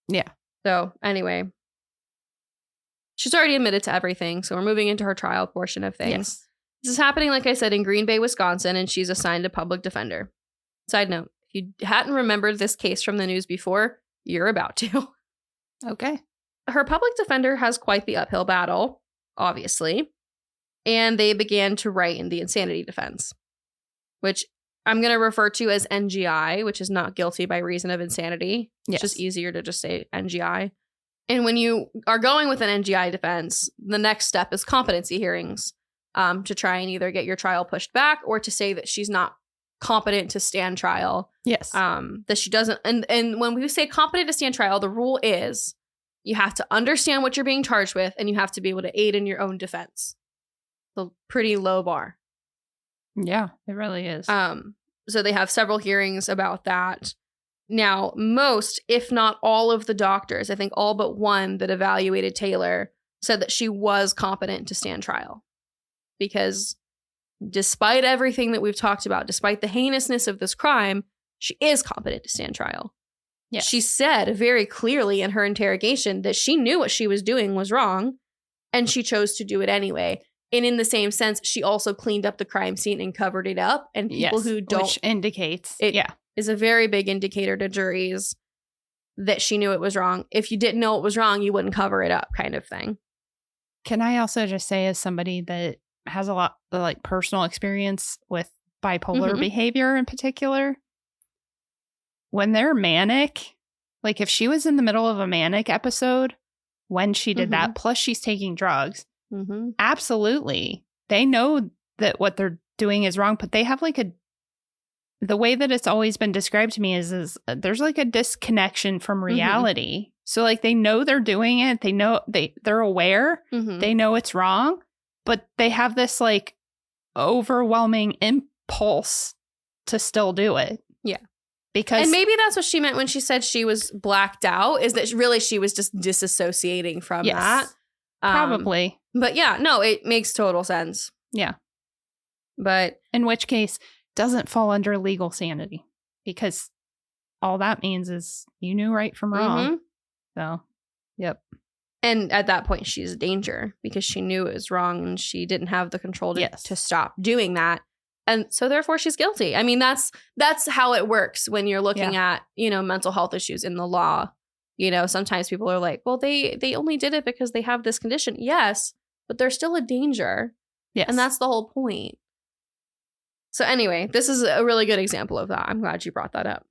Yeah. So anyway, she's already admitted to everything. So we're moving into her trial portion of things. Yes. This is happening, like I said, in Green Bay, Wisconsin, and she's assigned a public defender. Side note, if you hadn't remembered this case from the news before, you're about to. Okay. Her public defender has quite the uphill battle, obviously. And they began to write in the insanity defense, which I'm going to refer to as NGI, which is not guilty by reason of insanity. It's just easier to just say NGI. And when you are going with an NGI defense, the next step is competency hearings to try and either get your trial pushed back or to say that she's not competent to stand trial. Yes. That she doesn't. And when we say competent to stand trial, the rule is you have to understand what you're being charged with and you have to be able to aid in your own defense. A pretty low bar. Yeah, it really is. So they have several hearings about that. Now, most, if not all of the doctors, I think all but one that evaluated Taylor, said that she was competent to stand trial. Because despite everything that we've talked about, despite the heinousness of this crime, she is competent to stand trial. Yes. She said very clearly in her interrogation that she knew what she was doing was wrong, and she chose to do it anyway. And in the same sense, she also cleaned up the crime scene and covered it up. And people who don't... Which indicates... It is a very big indicator to juries that she knew it was wrong. If you didn't know it was wrong, you wouldn't cover it up, kind of thing. Can I also just say, as somebody that has a lot of, like, personal experience with bipolar behavior in particular, when they're manic, like, if she was in the middle of a manic episode when she did that, plus she's taking drugs... Absolutely. They know that what they're doing is wrong, but they have like the way that it's always been described to me is there's like a disconnection from reality. So like they know they're doing it. They know they're aware. They know it's wrong, but they have this like overwhelming impulse to still do it. Yeah. Because and maybe that's what she meant when she said she was blacked out, is that really she was just disassociating from that. Probably. But yeah, no, it makes total sense. Yeah. But in which case, doesn't fall under legal sanity, because all that means is you knew right from wrong. So, yep. And at that point, she's a danger because she knew it was wrong and she didn't have the control to stop doing that. And so therefore she's guilty. I mean, that's how it works when you're looking at, mental health issues in the law. Sometimes people are like, well, they only did it because they have this condition. Yes, but they're still a danger. Yes. And that's the whole point. So anyway, this is a really good example of that. I'm glad you brought that up.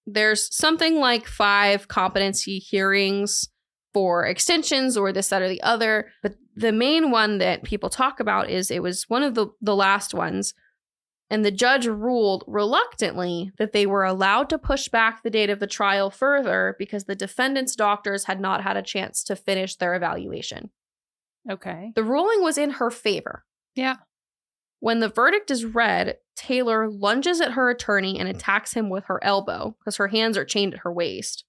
There's something like 5 competency hearings for extensions or this, that, or the other. But the main one that people talk about is it was one of the last ones. And the judge ruled reluctantly that they were allowed to push back the date of the trial further because the defendant's doctors had not had a chance to finish their evaluation. Okay. The ruling was in her favor. Yeah. When the verdict is read, Taylor lunges at her attorney and attacks him with her elbow because her hands are chained at her waist.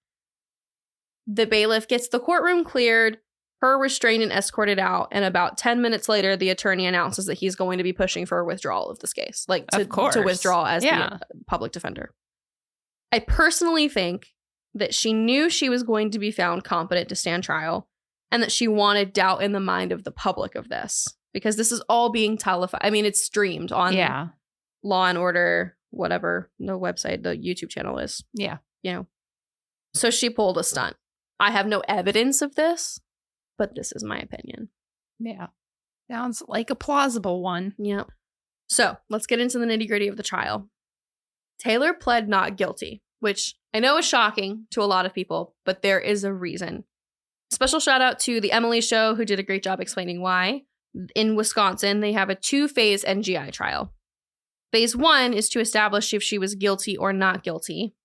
The bailiff gets the courtroom cleared, her restrained and escorted out, and about 10 minutes later, the attorney announces that he's going to be pushing for a withdrawal of this case, to withdraw as the public defender. I personally think that she knew she was going to be found competent to stand trial and that she wanted doubt in the mind of the public of this, because this is all being televised. I mean, it's streamed on Law and Order, whatever the website, the YouTube channel is. Yeah. So she pulled a stunt. I have no evidence of this, but this is my opinion. Yeah. Sounds like a plausible one. Yeah. So let's get into the nitty-gritty of the trial. Taylor pled not guilty, which I know is shocking to a lot of people, but there is a reason. Special shout out to the Emily Show, who did a great job explaining why. In Wisconsin, they have a 2-phase NGI trial. Phase 1 is to establish if she was guilty or not guilty.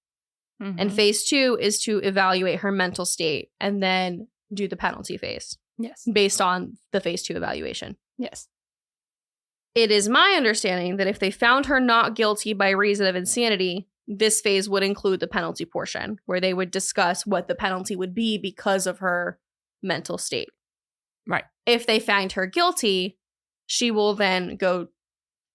Mm-hmm. And phase 2 is to evaluate her mental state and then do the penalty phase. Yes. Based on the phase 2 evaluation. Yes. It is my understanding that if they found her not guilty by reason of insanity, this phase would include the penalty portion, where they would discuss what the penalty would be because of her mental state. Right. If they find her guilty, she will then go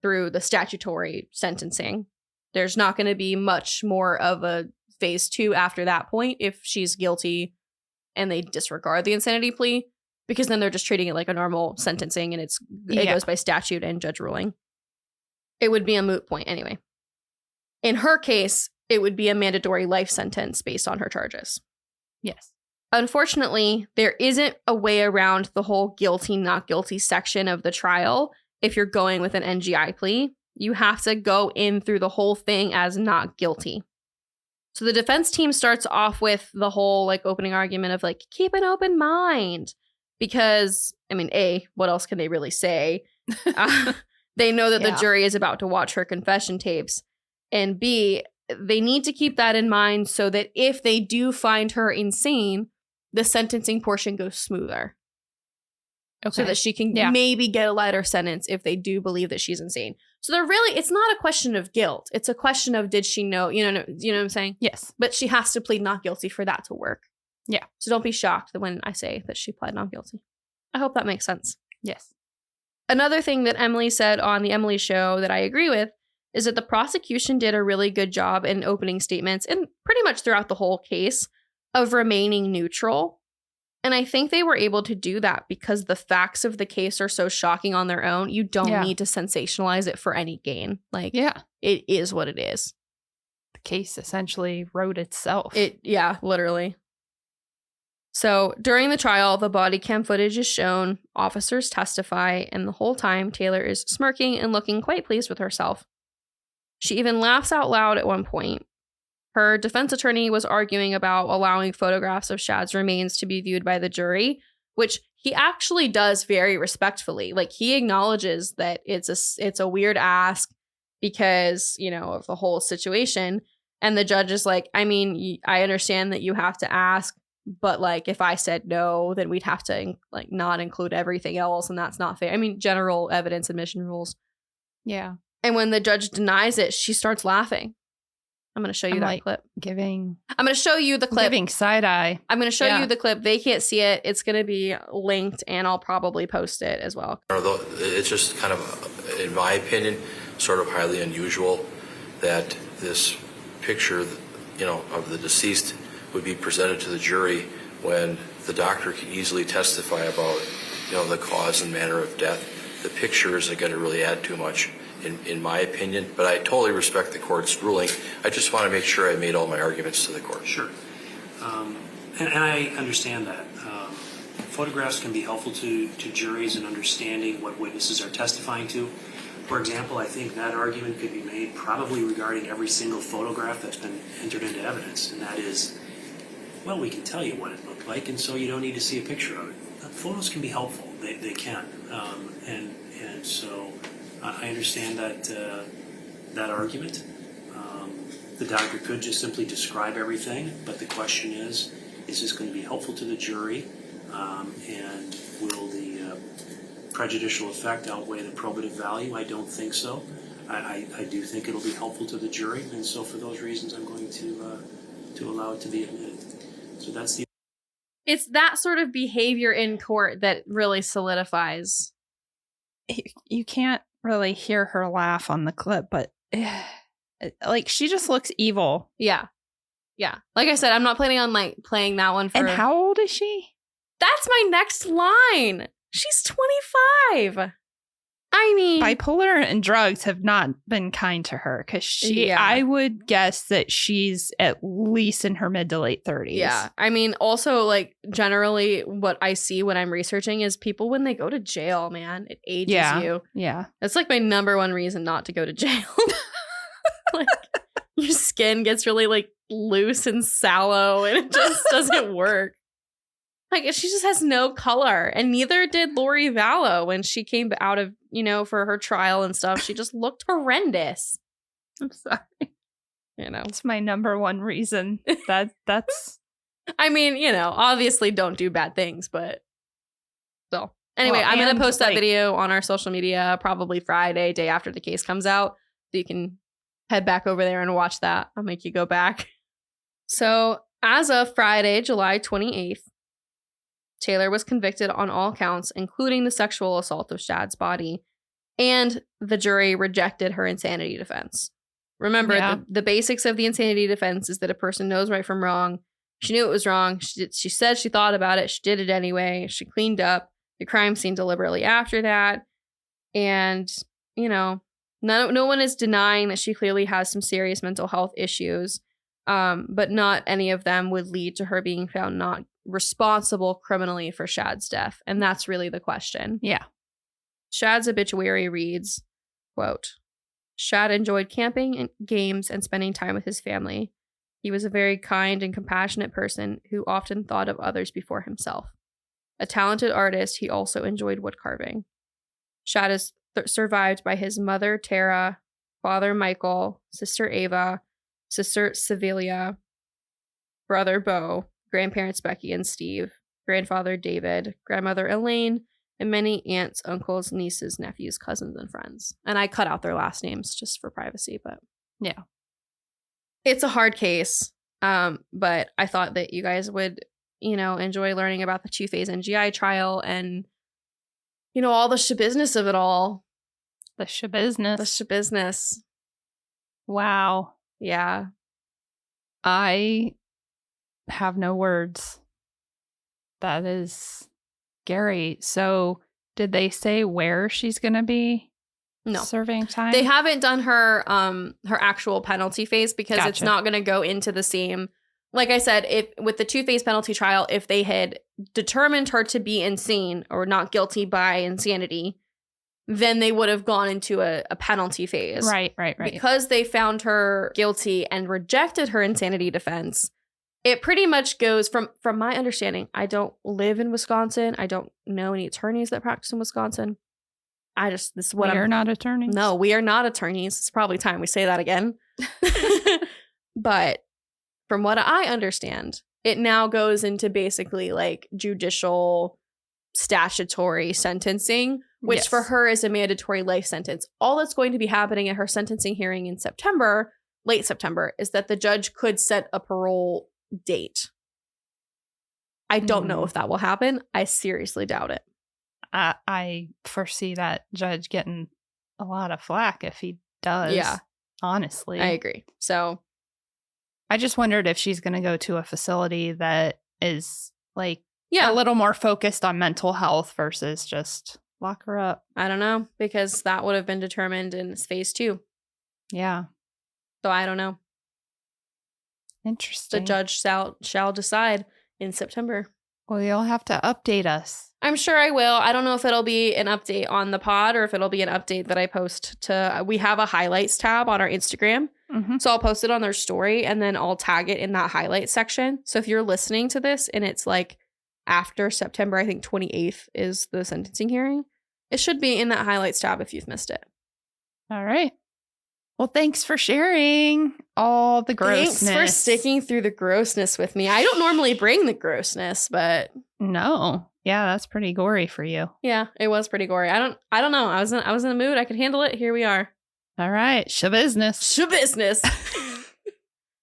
through the statutory sentencing. There's not going to be much more of a phase 2 after that point if she's guilty and they disregard the insanity plea, because then they're just treating it like a normal sentencing and it goes by statute and judge ruling. It would be a moot point anyway. In her case, it would be a mandatory life sentence based on her charges. Yes. Unfortunately, there isn't a way around the whole guilty, not guilty section of the trial. If you're going with an NGI plea, you have to go in through the whole thing as not guilty. So the defense team starts off with the whole opening argument of keep an open mind, because I mean, A, what else can they really say? They know that the jury is about to watch her confession tapes, and B, they need to keep that in mind so that if they do find her insane, the sentencing portion goes smoother. Okay. So that she can maybe get a lighter sentence if they do believe that she's insane. So it's not a question of guilt. It's a question of, did she know, you know what I'm saying? Yes. But she has to plead not guilty for that to work. Yeah. So don't be shocked when I say that she pled not guilty. I hope that makes sense. Yes. Another thing that Emily said on the Emily Show that I agree with is that the prosecution did a really good job in opening statements and pretty much throughout the whole case of remaining neutral. And I think they were able to do that because the facts of the case are so shocking on their own. You don't need to sensationalize it for any gain. It is what it is. The case essentially wrote itself. Literally. So during the trial, the body cam footage is shown, officers testify, and the whole time Taylor is smirking and looking quite pleased with herself. She even laughs out loud at one point. Her defense attorney was arguing about allowing photographs of Shad's remains to be viewed by the jury, which he actually does very respectfully. He acknowledges that it's a weird ask because, of the whole situation. And the judge is like, I mean, I understand that you have to ask, but if I said no, then we'd have to not include everything else. And that's not fair. I mean, general evidence admission rules. Yeah. And when the judge denies it, she starts laughing. I'm going to show you that clip. I'm going to show you the clip. Giving side eye. I'm going to show you the clip. They can't see it. It's going to be linked, and I'll probably post it as well. Although it's just kind of, in my opinion, sort of highly unusual that this picture, of the deceased would be presented to the jury when the doctor can easily testify about, the cause and manner of death. The picture isn't going to really add too much, in my opinion, but I totally respect the court's ruling. I just want to make sure I made all my arguments to the court. Sure. And I understand that. Photographs can be helpful to juries in understanding what witnesses are testifying to. For example, I think that argument could be made probably regarding every single photograph that's been entered into evidence, and that is, well, we can tell you what it looked like, and so you don't need to see a picture of it. Photos can be helpful. They can. And so I understand that argument. The doctor could just simply describe everything, but the question is this going to be helpful to the jury, and will the prejudicial effect outweigh the probative value? I don't think so. I do think it'll be helpful to the jury, and so for those reasons I'm going to allow it to be admitted. So that's the... It's that sort of behavior in court that really solidifies. You can't really hear her laugh on the clip, but she just looks evil. Yeah. Like I said, I'm not planning on playing that one for... And how old is she? That's my next line. She's 25. I mean... Bipolar and drugs have not been kind to her because I would guess that she's at least in her mid to late 30s. Yeah. I mean, also, generally what I see when I'm researching is people when they go to jail, man, it ages you. Yeah. That's my number one reason not to go to jail. Your skin gets really, loose and sallow, and it just doesn't work. She just has no color, and neither did Lori Vallow when she came out of, for her trial and stuff. She just looked horrendous. I'm sorry. It's my number one reason. That's... I mean, obviously don't do bad things, but so. Anyway, I'm going to post that video on our social media probably Friday, day after the case comes out, so you can head back over there and watch that. I'll make you go back. So, as of Friday, July 28th, Taylor was convicted on all counts, including the sexual assault of Shad's body, and the jury rejected her insanity defense. Remember, the basics of the insanity defense is that a person knows right from wrong. She knew it was wrong. She said she thought about it. She did it anyway. She cleaned up the crime scene deliberately after that. And, no one is denying that she clearly has some serious mental health issues, but not any of them would lead to her being found not responsible criminally for Shad's death. And that's really the question. Yeah. Shad's obituary reads, quote, Shad enjoyed camping and games and spending time with his family. He was a very kind and compassionate person who often thought of others before himself. A talented artist, he also enjoyed wood carving. Shad is survived by his mother, Tara, father, Michael, sister, Ava, sister, Sevilla, brother, Bo, grandparents, Becky and Steve, grandfather, David, grandmother, Elaine, and many aunts, uncles, nieces, nephews, cousins, and friends. And I cut out their last names just for privacy, but yeah. It's a hard case, but I thought that you guys would, enjoy learning about the two-phase NGI trial and, all the shabusiness of it all. The shabusiness. The shabusiness. Wow. Yeah. I have no words. That is scary. So did they say where she's going to be serving time? They haven't done her actual penalty phase because it's not going to go into the same. Like I said, if with the two-phase penalty trial, if they had determined her to be insane or not guilty by insanity, then they would have gone into a penalty phase. Right. Because they found her guilty and rejected her insanity defense, it pretty much goes from my understanding. I don't live in Wisconsin. I don't know any attorneys that practice in Wisconsin. We are not attorneys. No, we are not attorneys. It's probably time we say that again. But from what I understand, it now goes into basically judicial statutory sentencing, which Yes. for her is a mandatory life sentence. All that's going to be happening at her sentencing hearing in September, late September, is that the judge could set a parole date. I don't know if that will happen. I seriously doubt it. I foresee that judge getting a lot of flack if he does. Yeah. Honestly. I agree. So I just wondered if she's going to go to a facility that is like yeah, a little more focused on mental health versus just lock her up. I don't know, because that would have been determined in phase 2. Yeah. So I don't know. Interesting. The judge shall decide in September. Well, you'll have to update us. I'm sure I will. I don't know if it'll be an update on the pod or if it'll be an update that I post to. We have a highlights tab on our Instagram. Mm-hmm. So I'll post it on their story and then I'll tag it in that highlight section. So if you're listening to this and it's like after September, I think 28th is the sentencing hearing, it should be in that highlights tab if you've missed it. All right. Well, thanks for sharing all the grossness. Thanks for sticking through the grossness with me. I don't normally bring the grossness, but No. Yeah, that's pretty gory for you. yeah, it was pretty gory. I don't know. I was in the mood. I could handle it. Here we are. All right. Shabusiness. Shabusiness.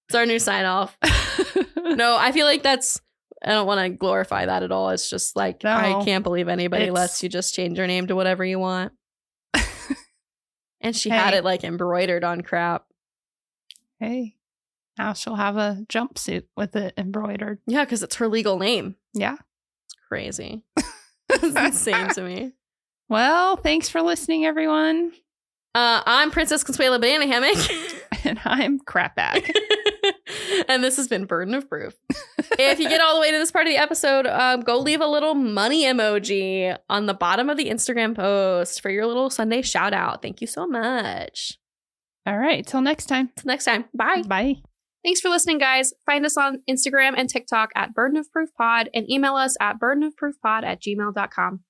It's our new sign off. No, I feel like I don't want to glorify that at all. It's just like, No, I can't believe anybody it's- lets you just change your name to whatever you want. And she had Hey. it like embroidered on crap. Hey, now she'll have a jumpsuit with it embroidered. Yeah, because it's her legal name. Yeah. It's crazy. It's insane to me. Well, thanks for listening, everyone. I'm Princess Consuela Banana Hammock. And I'm Crapbag. And this has been Burden of Proof. If you get all the way to this part of the episode, go leave a little money emoji on the bottom of the Instagram post for your little Sunday shout out. Thank you so much. All right. Till next time. Till next time. Bye. Bye. Thanks for listening, guys. Find us on Instagram and TikTok at Burden of Proof Pod and email us at burdenofproofpod@gmail.com.